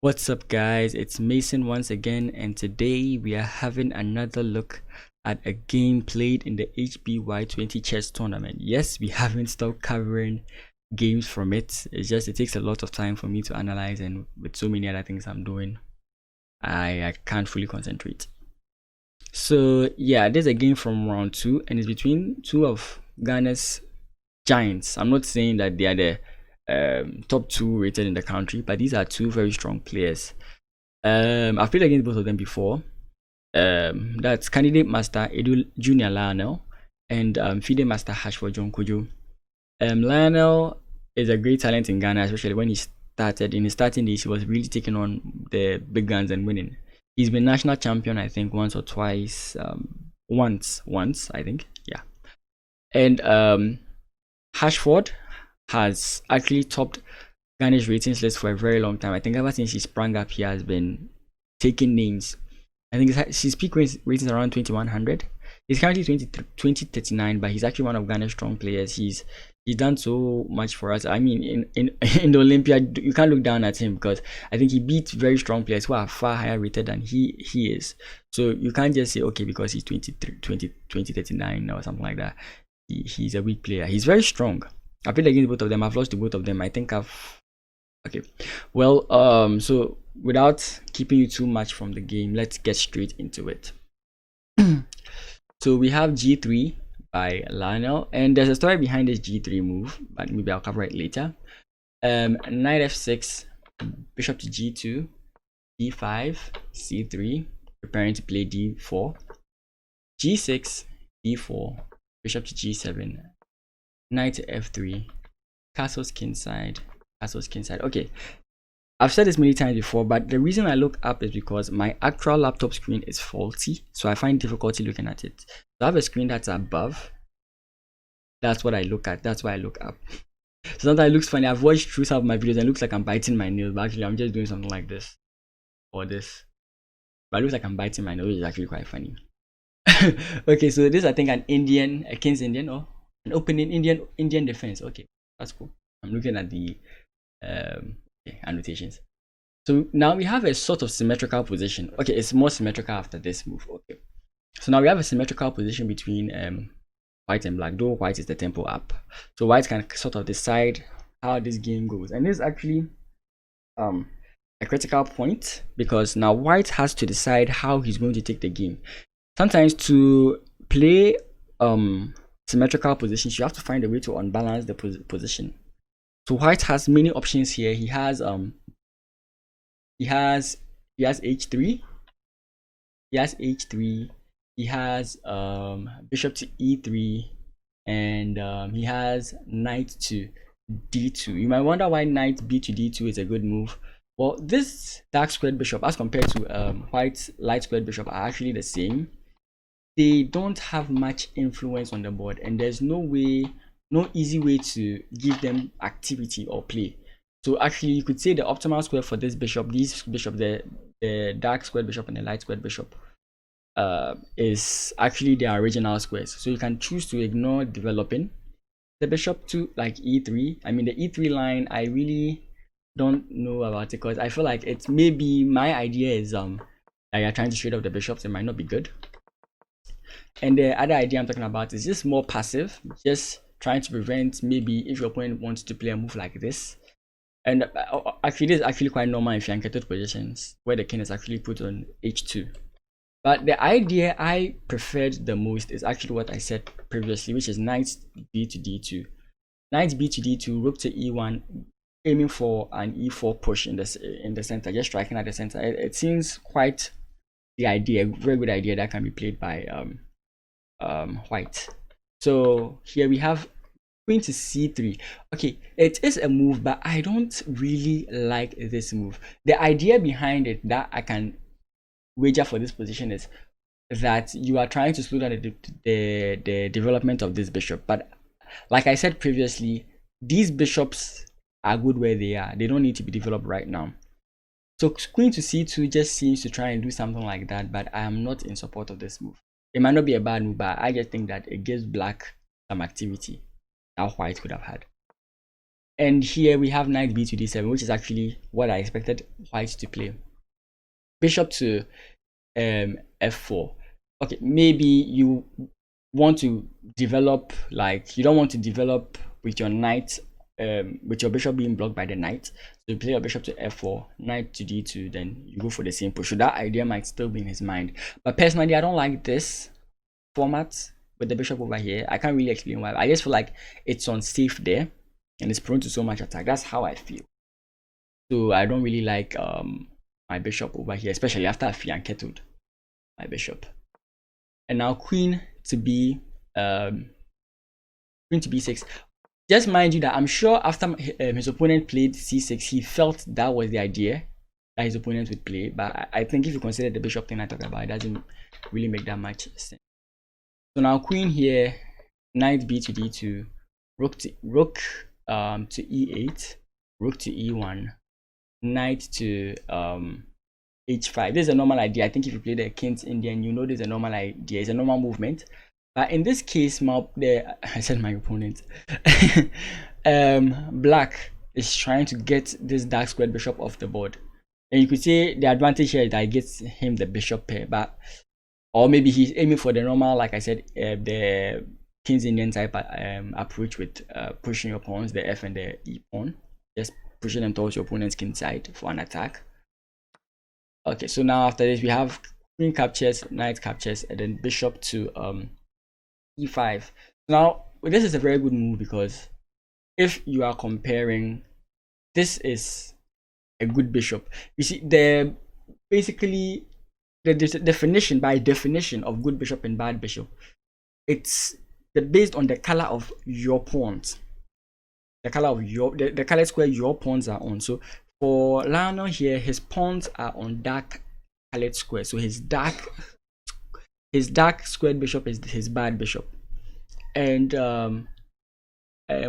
What's up, guys? It's Mason once again, and today we are having another look at a game played in the HBY20 chess tournament. Yes, we haven't stopped covering games from it. It's just it takes a lot of time for me to analyze, and with so many other things I'm doing, I can't fully concentrate. So yeah, there's a game from round 2, and it's between two of Ghana's giants. I'm not saying that they are the top 2 rated in the country, but these are two very strong players. I've played against both of them before. That's candidate master Adu Jnr Lionel and FIDE master Hashford John. Lionel is a great talent in Ghana, especially when he started in his starting days. He was really taking on the big guns and winning. He's been national champion, I think, once or twice. Once, I think, yeah. And Hashford has actually topped Ghana's ratings list for a very long time. I think ever since he sprang up, he has been taking names. I think his peak ratings around 2100. He's currently 2039, but he's actually one of Ghana's strong players. He's done so much for us. I mean, in the Olympiad, you can't look down at him because I think he beat very strong players who are far higher rated than he is. So you can't just say, okay, because he's 2039 or something like that, he's a weak player. He's very strong. I've played against both of them. I've lost to both of them. I think okay. Well, so without keeping you too much from the game, let's get straight into it. So we have G3 by Lionel, and there's a story behind this G3 move, but maybe I'll cover it later. Knight F6, bishop to G2, D5, C3, preparing to play D4, G6, D4, bishop to G7, knight to F3, castles kingside, castles kingside. Okay, I've said this many times before, but the reason I look up is because my actual laptop screen is faulty, so I find difficulty looking at it. So I have a screen that's above. That's what I look at. That's why I look up. So sometimes it looks funny. I've watched through some of my videos and it looks like I'm biting my nails, but actually I'm just doing something like this or this. But it looks like I'm biting my nails, which is actually quite funny. Okay, so this is, I think, a King's Indian or an opening Indian defense. Okay, that's cool. I'm looking at the annotations. So now we have a sort of symmetrical position. Okay, it's more symmetrical after this move. Okay, so now we have a symmetrical position between white and black, though white is the tempo up. So white can sort of decide how this game goes, and this is actually a critical point because now white has to decide how he's going to take the game. Sometimes to play symmetrical positions, you have to find a way to unbalance the position. So white has many options here. He has h3, he has h3, he has bishop to e3, and he has knight to d2. You might wonder why knight b to d2 is a good move. Well, this dark squared bishop as compared to white's light squared bishop are actually the same. They don't have much influence on the board, and there's no easy way to give them activity or play. So actually you could say the optimal square for this bishop, the dark squared bishop and the light squared bishop, is actually their original squares. So you can choose to ignore developing the bishop to like e3. I mean, the e3 line, I really don't know about it because I feel like it's maybe my idea is that you're trying to trade off the bishops. It might not be good. And the other idea I'm talking about is just more passive, just trying to prevent maybe if your opponent wants to play a move like this. And actually this is actually quite normal in fianchetted positions where the king is actually put on h2. But the idea I preferred the most is actually what I said previously, which is knight b to d2. Knight b to d2, rook to e1, aiming for an e4 push in the center, just striking at the center. It seems quite the idea, very good idea that can be played by white. So here we have queen to c3. Okay, it is a move, but I don't really like this move. The idea behind it that I can wager for this position is that you are trying to slow down the development of this bishop. But like I said previously, these bishops are good where they are. They don't need to be developed right now. So queen to c2 just seems to try and do something like that, but I am not in support of this move. It might not be a bad move, but I just think that it gives black some activity that white could have had. And here we have knight b to d7, which is actually what I expected white to play. Bishop to f4. Okay, maybe you want to develop, like, you don't want to develop with your knight, with your bishop being blocked by the knight. So you play your bishop to f4, knight to d2, then you go for the same push. So that idea might still be in his mind. But personally, I don't like this format with the bishop over here. I can't really explain why. I just feel like it's unsafe there and it's prone to so much attack. That's how I feel. So I don't really like my bishop over here, especially after I fianchettoed my bishop. And now queen to b6. Just mind you that I'm sure after his opponent played c6, he felt that was the idea that his opponent would play. But I think if you consider the bishop thing I talked about, it doesn't really make that much sense. So now queen here, knight b to d2, rook to e8, rook to e1, knight to h5. This is a normal idea. I think if you play the King's Indian, you know this is a normal idea. It's a normal movement. But in this case, I said my opponent. Black is trying to get this dark squared bishop off the board. And you could say the advantage here is that it gets him the bishop pair, but or maybe he's aiming for the normal, like I said, the King's Indian type approach with pushing your pawns, the f and the e pawn, just pushing them towards your opponent's king side for an attack. Okay, so now after this we have queen captures, knight captures, and then bishop to e5. Now this is a very good move because if you are comparing, this is a good bishop. You see, basically the definition of good bishop and bad bishop, it's based on the color of your pawns, the color of the color square your pawns are on. So for Lionel here, his pawns are on dark colored square, so his dark squared bishop is his bad bishop, and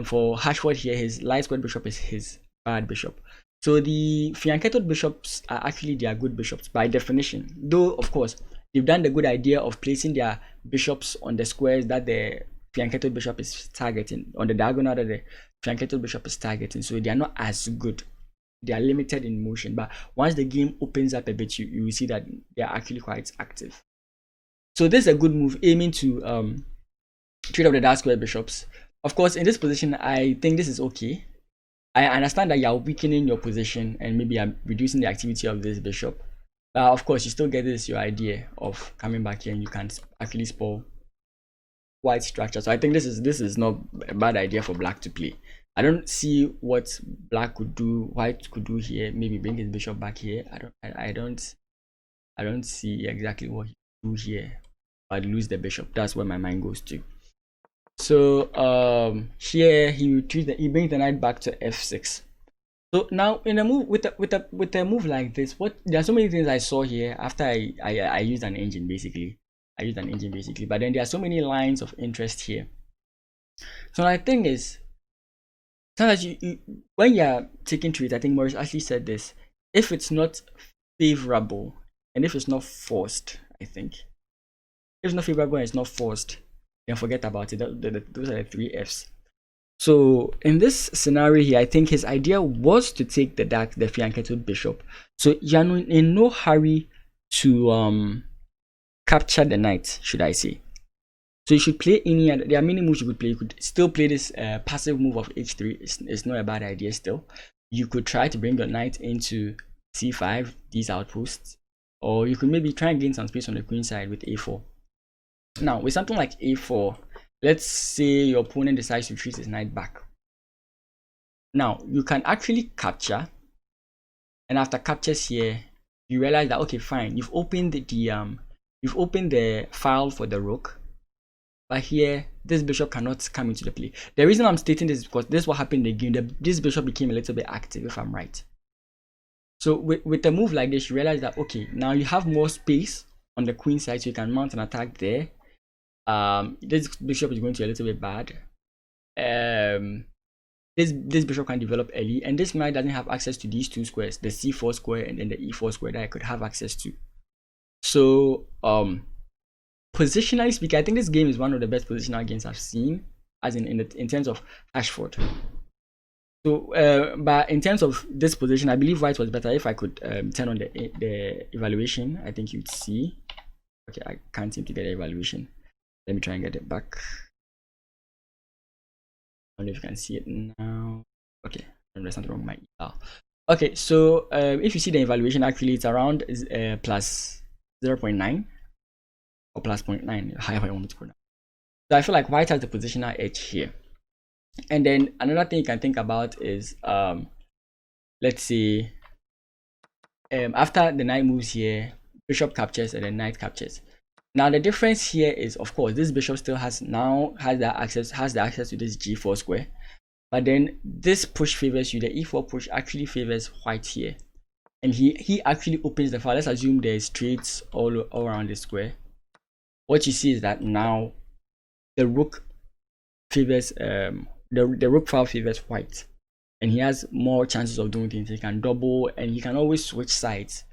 for Hashford here, his light squared bishop is his bad bishop. So the fianchettoed bishops are actually their good bishops by definition, though of course they've done the good idea of placing their bishops on the squares that the fianchettoed bishop is targeting, on the diagonal that the fianchettoed bishop is targeting, so they are not as good. They are limited in motion, but once the game opens up a bit, you will see that they are actually quite active. So this is a good move, aiming to trade up the dark square bishops. Of course, in this position, I think this is okay. I understand that you are weakening your position and maybe I'm reducing the activity of this bishop. But of course, you still get your idea of coming back here and you can actually spoil white structure. So I think this is not a bad idea for black to play. I don't see what black could do, white could do here. Maybe bring his bishop back here. I don't see exactly what he do here, but lose the bishop. That's where my mind goes to. So here he brings the knight back to f6. So now in a move with a move like this, there are so many things I saw here after I used an engine basically. But then there are so many lines of interest here. So my thing is, sometimes when you're taking trades, I think Morris actually said this, if it's not favorable and if it's not forced, I think if it's not favorable and it's not forced, then forget about it. Those are the 3 F's. So in this scenario here, I think his idea was to take the fianchettoed bishop. So you're in no hurry to capture the knight, should I say. So you should play any other. There are many moves you could play. You could still play this passive move of h3. It's not a bad idea still. You could try to bring your knight into c5, these outposts, or you could maybe try and gain some space on the queen side with a4. Now with something like a4, let's say your opponent decides to retreat his knight back. Now you can actually capture, and after captures here, you realize that okay, fine, you've opened the file for the rook, but here this bishop cannot come into the play. The reason I'm stating this is because this is what happened in the game. This bishop became a little bit active, if I'm right. So with a move like this, you realize that okay, now you have more space on the queen side, so you can mount an attack there. This bishop is going to be a little bit bad. This bishop can develop early, and this knight doesn't have access to these two squares, the c4 square and then the e4 square that I could have access to. So positionally speaking, I think this game is one of the best positional games I've seen, as in terms of Hashford. So, but in terms of this position, I believe white was better. If I could turn on the evaluation, I think you'd see. Okay, I can't seem to get the evaluation. Let me try and get it back. I don't know if you can see it now. Okay, there's something wrong with my email. Okay, so if you see the evaluation, actually it's around plus 0.9 or plus 0.9, however I want to pronounce. So I feel like white has the positional edge here. And then another thing you can think about is let's say after the knight moves here, bishop captures and then knight captures. Now the difference here is, of course, this bishop still has the access to this g4 square, but then this push favors you. The e4 push actually favors white here, and he actually opens the file. Let's assume there's straights all around the square. What you see is that now the rook favors the rook file favors white, and he has more chances of doing things. He can double, and he can always switch sides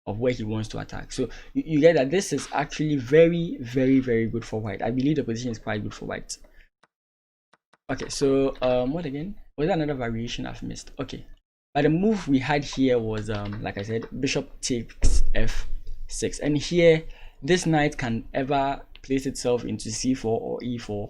of where he wants to attack. So you get that this is actually very, very, very good for white. I believe the position is quite good for white. Okay, so what again? Was there another variation I've missed? Okay, but the move we had here was like I said, bishop takes f6, and here this knight can ever place itself into c4 or e4.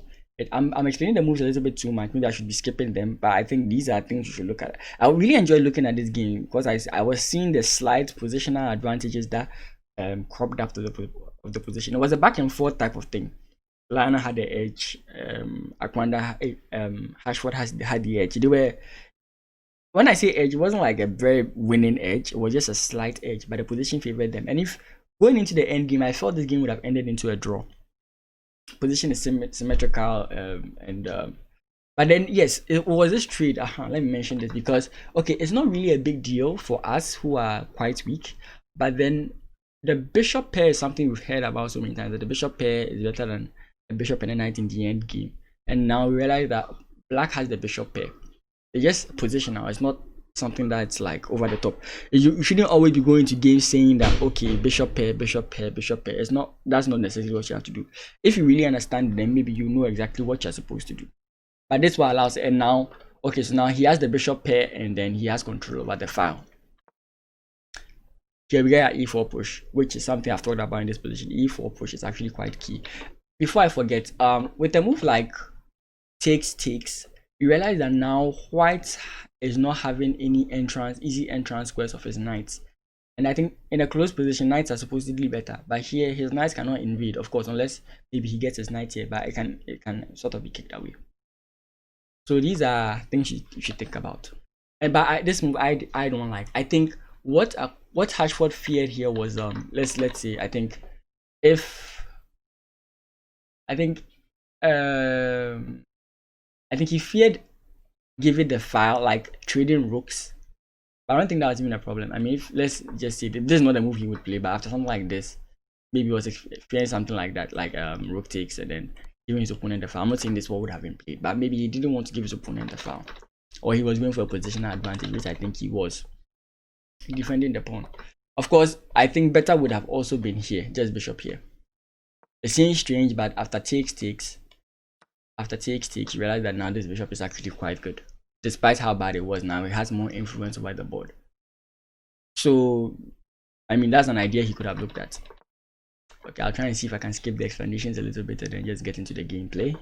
I'm explaining the moves a little bit too much. Maybe I should be skipping them, but I think these are things you should look at. I really enjoy looking at this game because I was seeing the slight positional advantages that cropped up to the position. It was a back and forth type of thing. Lionel had the edge. Hashford had the edge. They were, when I say edge, it wasn't like a very winning edge. It was just a slight edge, but the position favored them. And if going into the end game, I felt this game would have ended into a draw. Position is symmetrical, but then yes, it was this trade. Let me mention this because okay, it's not really a big deal for us who are quite weak, but then the bishop pair is something we've heard about so many times, that the bishop pair is better than a bishop and a knight in the end game, and now we realize that black has the bishop pair. It's just positional. It's not something that's like over the top. You shouldn't always be going to games saying that okay, bishop pair, bishop pair, bishop pair. That's not necessarily what you have to do. If you really understand, then maybe you know exactly what you're supposed to do. But this one allows, and now okay, so now he has the bishop pair and then he has control over the file. Here we get an e4 push, which is something I've talked about in this position. E4 push is actually quite key. Before I forget, with a move like takes, you realize that now white is not having any easy entrance squares of his knights, and I think in a close position knights are supposedly better, but here his knights cannot invade, of course, unless maybe he gets his knight here, but it can sort of be kicked away. So these are things you should think about. And but this move I don't like. I think what Hashford feared here was let's say I think he feared giving the file, like trading rooks, but I don't think that was even a problem. I mean, if let's just say this is not a move he would play, but after something like this, maybe he was fearing something like that, like rook takes and then giving his opponent the file. I'm not saying this one would have been played, but maybe he didn't want to give his opponent the file, or he was going for a positional advantage, which I think he was defending the pawn. Of course, I think better would have also been here, just bishop here. It seems strange, but after takes, you realize that now this bishop is actually quite good. Despite how bad it was, now it has more influence over the board. So, I mean, that's an idea he could have looked at. Okay, I'll try and see if I can skip the explanations a little bit and then just get into the gameplay.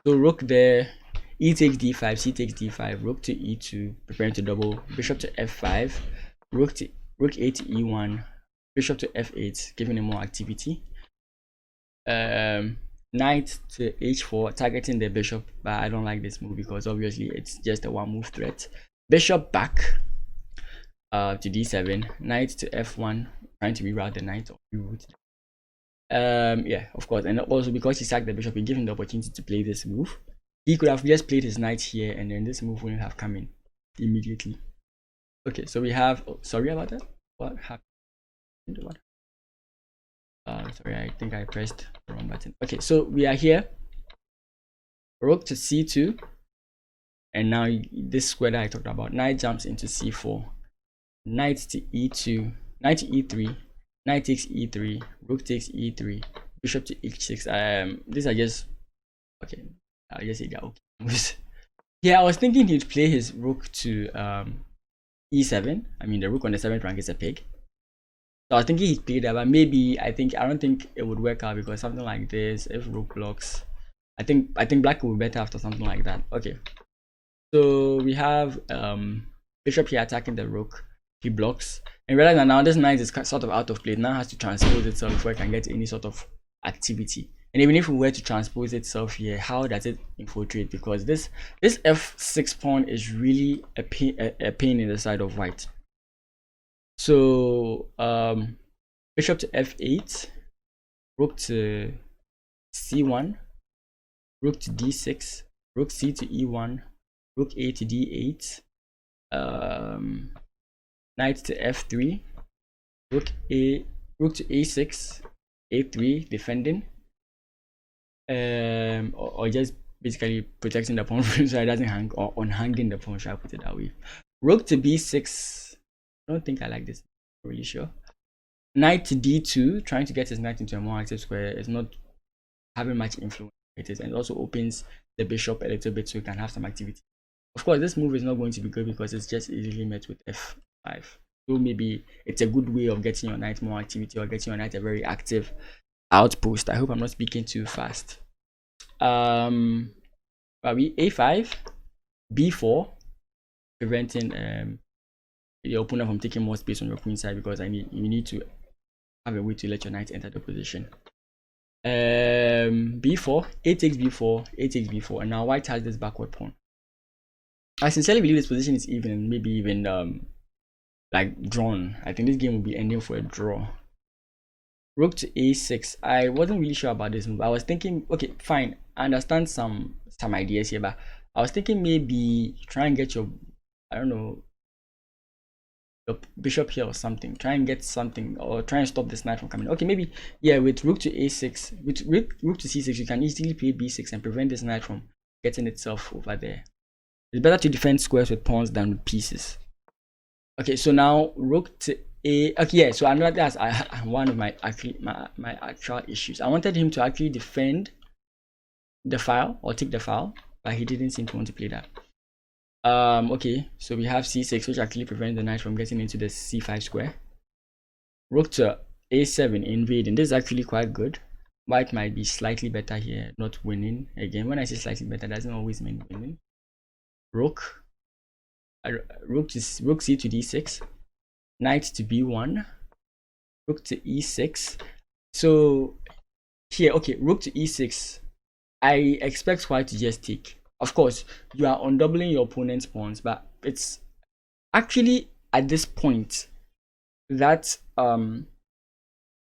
So, rook there, e takes d5, c takes d5, rook to e2, preparing to double, bishop to f5, rook a to e1, bishop to f8, giving him more activity. Knight to h4, targeting the bishop, but I don't like this move because obviously it's just a one move threat. Bishop back to d7, knight to f1, trying to reroute the knight or reroute. Yeah, of course, and also because he sacked the bishop, he gave him the opportunity to play this move. He could have just played his knight here and then this move wouldn't have come in immediately. Okay, so we have, oh, sorry about that. What happened? What? Sorry, I think I pressed the wrong button. Okay, so we are here. Rook to c2, and now this square that I talked about, knight jumps into c4, knight to e2, knight to e3, knight takes e3, rook takes e3, bishop to h6. These are just okay. I'll just say they're okay moves. Yeah, I was thinking he'd play his rook to e7. I mean, the rook on the 7th rank is a pig. So I was thinking he'd play that, but maybe I don't think it would work out, because something like this, if rook blocks, I think black will be better after something like that. Okay. So we have bishop here attacking the rook. He blocks. And realize that now this knight is sort of out of place. Now has to transpose itself before it can get any sort of activity. And even if we were to transpose itself here, how does it infiltrate? Because this f6 pawn is really a pain in the side of white. So bishop to f8, rook to c1, rook to d6, rook c to e1, rook a to d8, knight to f3, rook to a6, a3 defending, or just basically protecting the pawn so it doesn't hang, or unhanging the pawn, should I put it that way. Rook to b6, I don't think I like this, I'm really sure. Knight to d2, trying to get his knight into a more active square, is not having much influence with it, and also opens the bishop a little bit so you can have some activity. Of course, this move is not going to be good because it's just easily met with f5. So maybe it's a good way of getting your knight more activity, or getting your knight a very active outpost. I hope I'm not speaking too fast. A5, b4, preventing the opponent from taking more space on your queen side, because you need to have a way to let your knight enter the position. b4, a takes b4, a takes b4, and now white has this backward pawn. I sincerely believe this position is even, and maybe even like drawn. I think this game will be ending for a draw. Rook to a6. I wasn't really sure about this move. I was thinking, okay, fine, I understand some ideas here, but I was thinking maybe try and get your, I don't know, your bishop here or something. Try and get something, or try and stop this knight from coming. Okay, maybe, yeah, with rook to a6, with rook to c6, you can easily play b6 and prevent this knight from getting itself over there. It's better to defend squares with pawns than with pieces. Okay, so now rook to a. Okay, yeah. So another, that's one of my actual issues. I wanted him to actually defend the file or take the file, but he didn't seem to want to play that. Okay, so we have c6, which actually prevents the knight from getting into the c5 square. Rook to a7, invading. This is actually quite good. White might be slightly better here, not winning. Again, when I say slightly better, doesn't always mean winning. Rook c to d6, knight to b1, rook to e6. So here, okay, rook to e6, I expect white to just take. Of course, you are undoubling your opponent's pawns, but it's actually at this point that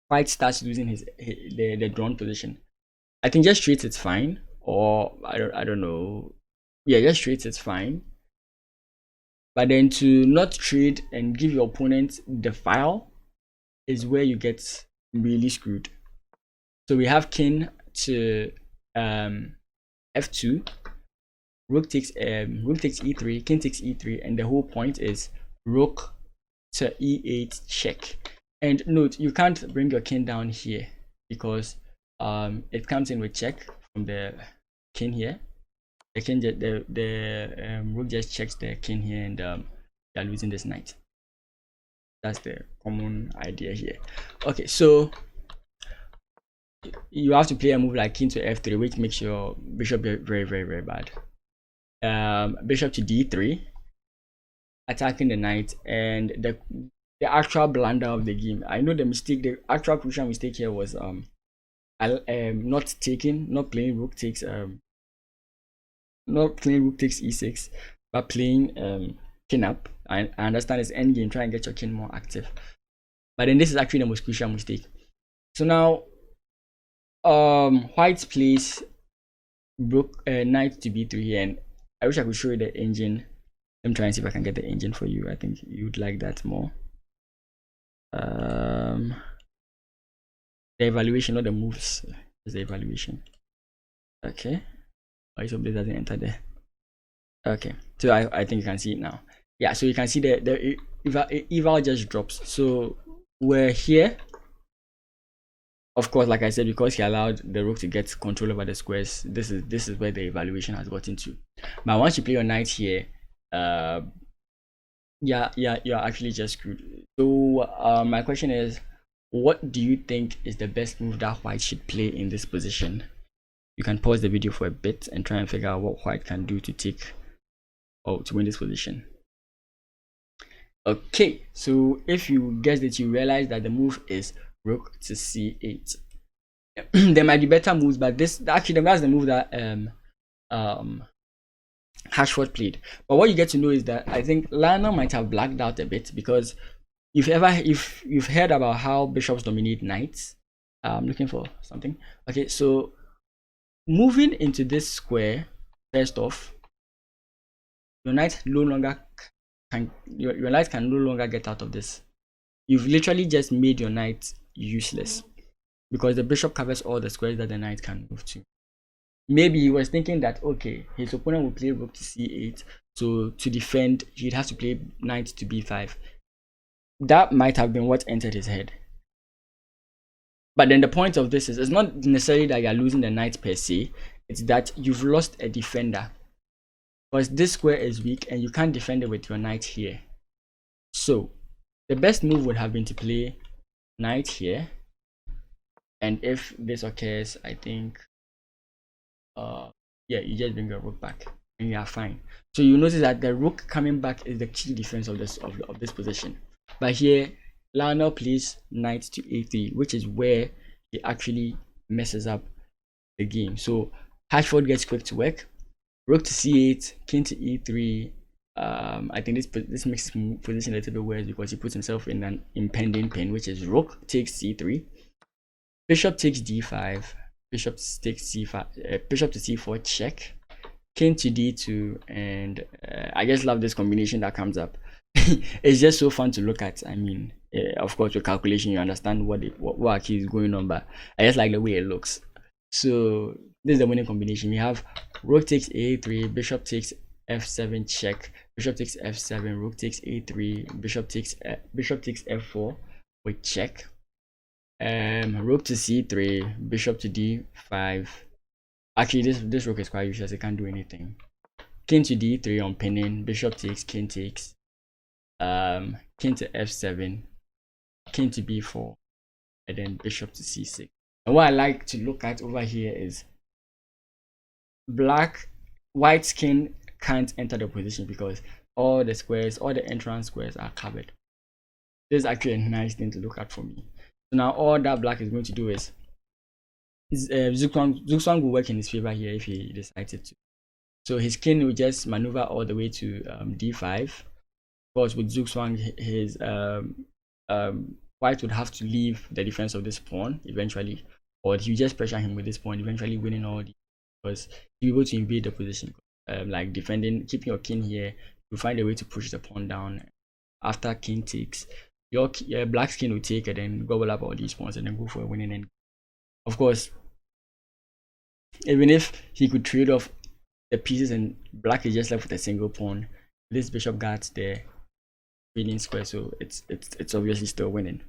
white starts losing the drawn position. I think just straight it's fine, or I don't know. Yeah, just straight it's fine. But then to not trade and give your opponent the file is where you get really screwed. So we have king to f2, rook takes e3, king takes e3, and the whole point is rook to e8 check. And note, you can't bring your king down here because it comes in with check from the king here. The king, the rook just checks the king here, and they're losing this knight. That's the common idea here. Okay, so you have to play a move like king to f3, which makes your bishop very, very, very bad. Bishop to d3, attacking the knight, and the actual blunder of the game. I know the actual crucial mistake here was not playing rook takes e6, but playing king up. I understand it's endgame, try and get your king more active, but then this is actually the most crucial mistake. So now white plays knight to b3 here, and I wish I could show you the engine. Let me try and see if I can get the engine for you. I think you'd like that more. The evaluation, not the moves, is the evaluation. Okay, I hope this doesn't enter there. Okay, so I think you can see it now. Yeah, so you can see the eval just drops. So we're here, Of course, like I said, because he allowed the rook to get control over the squares, this is where the evaluation has gotten to. But once you play your knight here, yeah, you're actually just screwed. So my question is, what do you think is the best move that white should play in this position? You can pause the video for a bit and try and figure out what white can do to take or to win this position. Okay, so if you guessed it, you realize that the move is rook to c8. There might be better moves, but this actually that's the move that Hashford played. But what you get to know is that I think Lionel might have blacked out a bit, because if you've heard about how bishops dominate knights. I'm looking for something. Okay, so moving into this square, first off, your knight no longer can your knight can no longer get out of this. You've literally just made your knight useless, because the bishop covers all the squares that the knight can move to. Maybe he was thinking that, okay, his opponent will play rook to c8, so to defend he'd have to play knight to b5. That might have been what entered his head. But then the point of this is, it's not necessarily that you're losing the knight per se, it's that you've lost a defender, because this square is weak and you can't defend it with your knight here. So the best move would have been to play knight here, and if this occurs, I think yeah, you just bring your rook back and you are fine. So you notice that the rook coming back is the key defense of this position. But here Lionel plays knight to a3, which is where he actually messes up the game. So Hashford gets quick to work. Rook to c8, king to e3. I think this makes his position a little bit worse, because he puts himself in an impending pin, which is rook takes c3, bishop takes d5, bishop takes c5, bishop to c4 check, king to d2, and I just love this combination that comes up. It's just so fun to look at. I mean, of course with calculation you understand what actually is going on, but I just like the way it looks. So this is the winning combination. We have rook takes a3, bishop takes f7 check, bishop takes f7, rook takes a3, bishop takes f4 with check, rook to c3, bishop to d5. Actually this rook is quite useless, it can't do anything. King to d3 on pinning, bishop takes, king takes, king to f7, king to b4, and then bishop to c6. And what I like to look at over here is white's king can't enter the position because all the squares, all the entrance squares are covered. This is actually a nice thing to look at for me. So now all that black is going to do is Zugzwang will work in his favor here if he decided to. So his king will just maneuver all the way to d5. Of course, with Zugzwang, his white would have to leave the defense of this pawn eventually, or you just pressure him with this pawn, eventually winning all the, because you're able to invade the position. Like defending, keeping your king here, you find a way to push the pawn down. After king takes, your black's king will take and then gobble up all these pawns and then go for a winning end. Of course, even if he could trade off the pieces and black is just left with a single pawn, this bishop guards the winning square, so it's obviously still winning.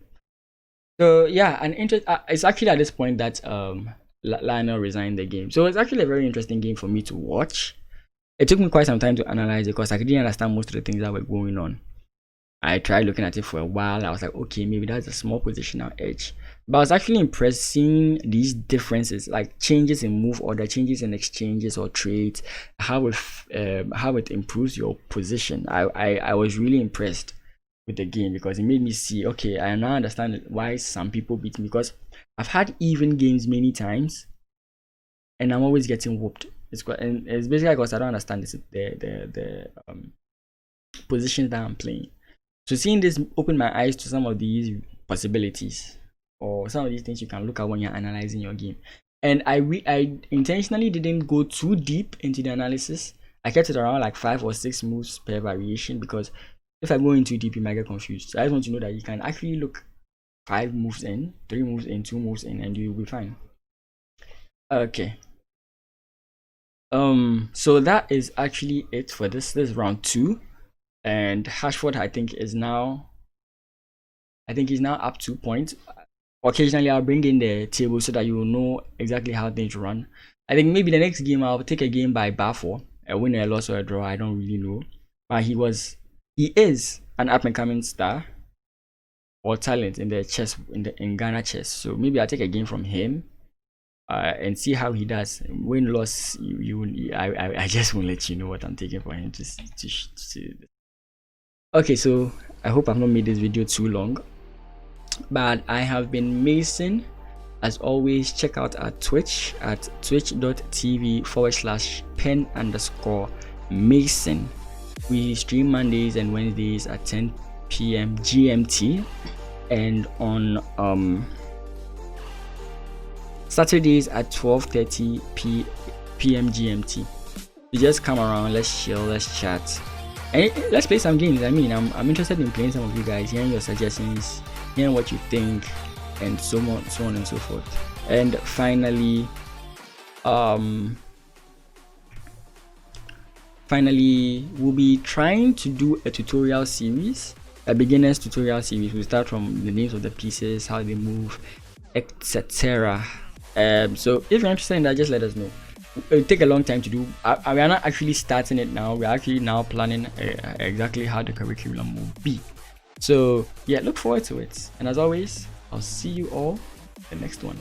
So yeah, and it's actually at this point that Lionel resigned the game. So it's actually a very interesting game for me to watch. It took me quite some time to analyze it because I didn't understand most of the things that were going on. I tried looking at it for a while. I was like, okay, maybe that's a small positional edge. But I was actually impressed seeing these differences, like changes in move order, changes in exchanges or trades, how it improves your position. I was really impressed with the game because it made me see, okay, I now understand why some people beat me, because I've had even games many times and I'm always getting whooped. It's basically because I don't understand the positions that I'm playing. So seeing this opened my eyes to some of these possibilities or some of these things you can look at when you're analyzing your game. And I intentionally didn't go too deep into the analysis. I kept it around like 5 or 6 moves per variation, because if I go in too deep you might get confused. So I just want you to know that you can actually look 5 moves in, 3 moves in, 2 moves in, and you'll be fine. Okay. So that is actually it for this round 2. And Hashford, I think he's now up 2 points. Occasionally I'll bring in the table so that you will know exactly how things run. I think maybe the next game I'll take a game by Bafo, a win, a loss, or a draw. I don't really know, but he is an up and coming star or talent in the chess in Ghana chess. So maybe I'll take a game from him and see how he does. Win, loss, I just won't let you know what I'm taking for him to see. Okay, so I hope I've not made this video too long, but I have been Mason. As always, check out our Twitch at twitch.tv/pen_Mason. We stream Mondays and Wednesdays at 10 p.m. GMT, and on Saturdays at 12:30 p.m. GMT. You just come around, let's chill, let's chat, and let's play some games. I mean, I'm interested in playing some of you guys, hearing your suggestions, hearing what you think, and so on and so forth. And finally, we'll be trying to do a tutorial series, a beginner's tutorial series. We'll start from the names of the pieces, how they move, etc. So if you're interested in that, just let us know. It'll take a long time to do. We are not actually starting it now. We're actually now planning exactly how the curriculum will be. So yeah, look forward to it. And as always, I'll see you all in the next one.